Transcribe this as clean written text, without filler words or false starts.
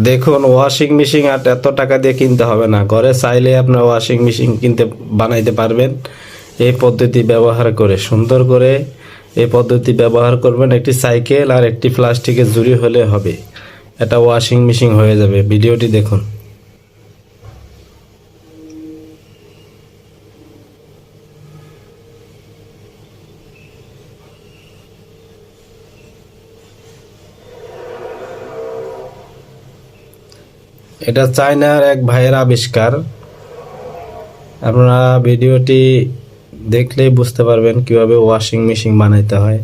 দেখুন, washing machine আর এত টাকা দিয়ে কিনতে হবে না, ঘরে চাইলে আপনার ওয়াশিং মেশিন বানাইতে পারবেন। এই পদ্ধতি ব্যবহার করে সুন্দর করে এই পদ্ধতি ব্যবহার করবেন। একটি সাইকেল আর একটি প্লাস্টিকের জুড়ি হলে হবে, এটা ওয়াশিং মেশিন হয়ে যাবে। ভিডিওটি দেখুন। এটা চায়নার এক ভাইয়ের আবিষ্কার। আপনারা ভিডিওটি দেখলেই বুঝতে পারবেন কিভাবে ওয়াশিং মেশিন বানাইতে হয়।